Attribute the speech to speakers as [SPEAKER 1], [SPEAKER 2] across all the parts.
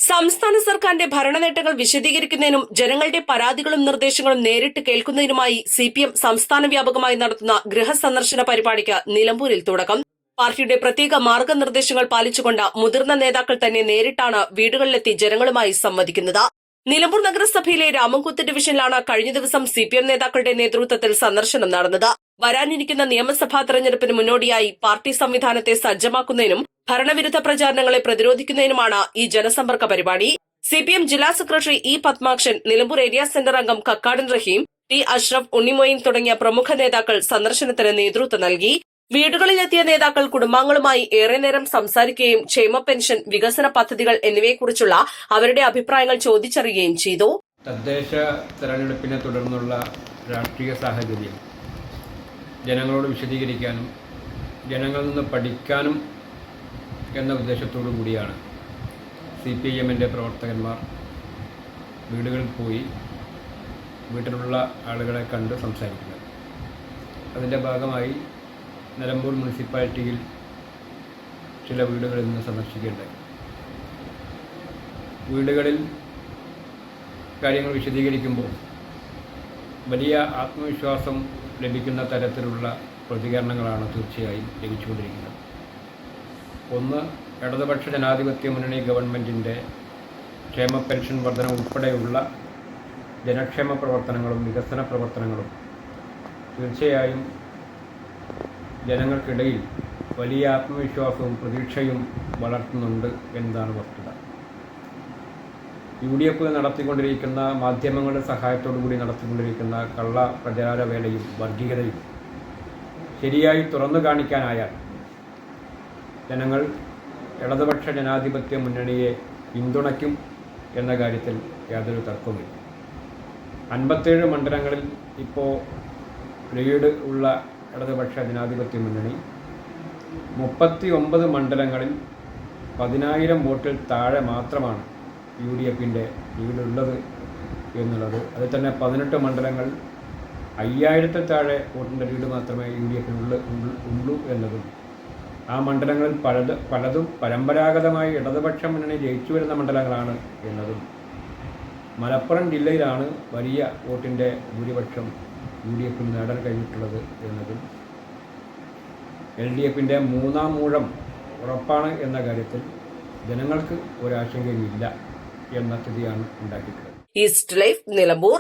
[SPEAKER 1] സംസ്ഥാന സർക്കാരിന്റെ ഭരണനേട്ടങ്ങൾ വിശദീകരിക്കുന്നതിനും ജനങ്ങളുടെ പരാതികളും നിർദ്ദേശങ്ങളും നേരിട്ട് കേൾക്കുന്നതിനുമായി സിപിഎം സംസ്ഥാന വ്യാപകമായി നടത്തുന്ന ഗൃഹസന്ദർശന പരിപാടിക്ക് നിലമ്പൂരിൽ തുടക്കം. പാർട്ടിയുടെ പ്രത്യേക മാർഗനിർദ്ദേശങ്ങൾ പാലിച്ചുകൊണ്ട് മുതിർന്ന നേതാക്കൾ തന്നെ നേരിട്ടാണ് വീടുകളിലെത്തി ജനങ്ങളുമായി സംവദിക്കുന്നത്. നിലമ്പൂർ നഗരസഭയിലെ രാമൻകുത്ത് ഡിവിഷനിലാണ് കഴിഞ്ഞ ദിവസം സിപിഎം നേതാക്കളുടെ നേതൃത്വത്തിൽ സന്ദർശനം നടന്നത്. വരാനിരിക്കുന്ന നിയമസഭാ തെരഞ്ഞെടുപ്പിന് മുന്നോടിയായി പാർട്ടി സംവിധാനത്തെ സജ്ജമാക്കുന്നതിനും ഭരണവിരുദ്ധ പ്രചാരണങ്ങളെ പ്രതിരോധിക്കുന്നതിനുമാണ് ഈ ജനസമ്പർക്ക പരിപാടി. സിപിഎം ജില്ലാ secretary E Padmakshan, Nilambur area centre അംഗം കക്കാടൻ റഹീം, ടി അഷ്റഫ്, ഉണ്ണിമൊയിൻ തുടങ്ങിയ പ്രമുഖ നേതാക്കൾ സന്ദർശനത്തിന് നേതൃത്വം നൽകി. വീടുകളിലെത്തിയ നേതാക്കൾ കുടുംബാംഗങ്ങളുമായി ഏറെ നേരം സംസാരിക്കുകയും ക്ഷേമ പെൻഷൻ, വികസന പദ്ധതികൾ എന്നിവയെക്കുറിച്ചുള്ള അവരുടെ അഭിപ്രായങ്ങൾ ചോദിച്ചറിയുകയും ചെയ്തു.
[SPEAKER 2] തദ്ദേശ തെരഞ്ഞെടുപ്പിനെ തുടർന്നുള്ള രാഷ്ട്രീയ സാഹചര്യം ജനങ്ങളോട് വിശദീകരിക്കാനും ജനങ്ങളിൽ നിന്ന് പഠിക്കാനും എന്ന ഉദ്ദേശത്തോടു കൂടിയാണ് CPIMന്റെ പ്രവർത്തകന്മാർ വീടുകളിൽ പോയി വീട്ടിലുള്ള ആളുകളെ കണ്ട് സംസാരിക്കുന്നത്. അതിൻ്റെ ഭാഗമായി നിലമ്പൂർ മുനിസിപ്പാലിറ്റിയിൽ ചില വീടുകളിൽ നിന്ന് സന്ദർശിക്കേണ്ടായി. വീടുകളിൽ കാര്യങ്ങൾ വിശദീകരിക്കുമ്പോൾ വലിയ ആത്മവിശ്വാസം ലഭിക്കുന്ന തരത്തിലുള്ള പ്രതികരണങ്ങളാണ് തീർച്ചയായും ലഭിച്ചുകൊണ്ടിരിക്കുന്നത്. ഒന്ന്, ഇടതുപക്ഷ ജനാധിപത്യ മുന്നണി ഗവൺമെൻറ്റിൻ്റെ ക്ഷേമ പെൻഷൻ വർധന ഉൾപ്പെടെയുള്ള ജനക്ഷേമ പ്രവർത്തനങ്ങളും വികസന പ്രവർത്തനങ്ങളും തീർച്ചയായും ജനങ്ങൾക്കിടയിൽ വലിയ ആത്മവിശ്വാസവും പ്രതീക്ഷയും വളർത്തുന്നുണ്ട് എന്നതാണ് വസ്തുത. UDF നടത്തിക്കൊണ്ടിരിക്കുന്ന മാധ്യമങ്ങളുടെ സഹായത്തോടു കൂടി നടത്തിക്കൊണ്ടിരിക്കുന്ന കള്ള പ്രചാര വേലയും വർഗീയതയും ശരിയായി തുറന്നു കാണിക്കാനായാൽ ജനങ്ങൾ ഇടതുപക്ഷ ജനാധിപത്യ മുന്നണിയെ പിന്തുണയ്ക്കും എന്ന കാര്യത്തിൽ യാതൊരു തർക്കവുമില്ല. 57 മണ്ഡലങ്ങളിൽ ഇപ്പോൾ ലീഡ് ഉള്ള ഇടതുപക്ഷ ജനാധിപത്യ മുന്നണി 39 മണ്ഡലങ്ങളിൽ 10,000 വോട്ടിൽ താഴെ മാത്രമാണ് UDFന്റെ ലീഡുള്ളത് എന്നുള്ളത്. അതിൽ തന്നെ 18 മണ്ഡലങ്ങൾ 5,000 താഴെ വോട്ടിൻ്റെ ലീഡ് മാത്രമേ ഉള്ളൂ എന്നതും, ആ മണ്ഡലങ്ങളിൽ പലതും പരമ്പരാഗതമായി ഇടതുപക്ഷ മുന്നണി ജയിച്ചു വരുന്ന മണ്ഡലങ്ങളാണ് എന്നതും, മലപ്പുറം ജില്ലയിലാണ് വലിയ വോട്ടിൻ്റെ ഭൂരിപക്ഷം UDFന് നേടാൻ കഴിഞ്ഞിട്ടുള്ളത് എന്നതും, LDFന്റെ 3-ാം ഊഴം ഉറപ്പാണ് എന്ന കാര്യത്തിൽ ജനങ്ങൾക്ക് ഒരാശങ്കയുമില്ല എന്ന സ്ഥിതിയാണ് ഉണ്ടാക്കിയിട്ടുള്ളത്.
[SPEAKER 1] East life, Nilambur.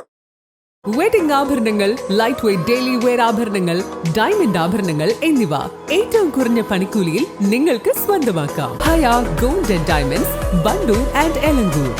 [SPEAKER 3] വെഡിംഗ് ആഭരണങ്ങൾ, ലൈറ്റ് വെയ്റ്റ് ഡെയിലി വെയർ ആഭരണങ്ങൾ, ഡയമണ്ട് ആഭരണങ്ങൾ എന്നിവ ഏറ്റവും കുറഞ്ഞ പണിക്കൂലിയിൽ നിങ്ങൾക്ക് സ്വന്തമാക്കാം. Haya gold and diamonds, Wandoor and Elankur.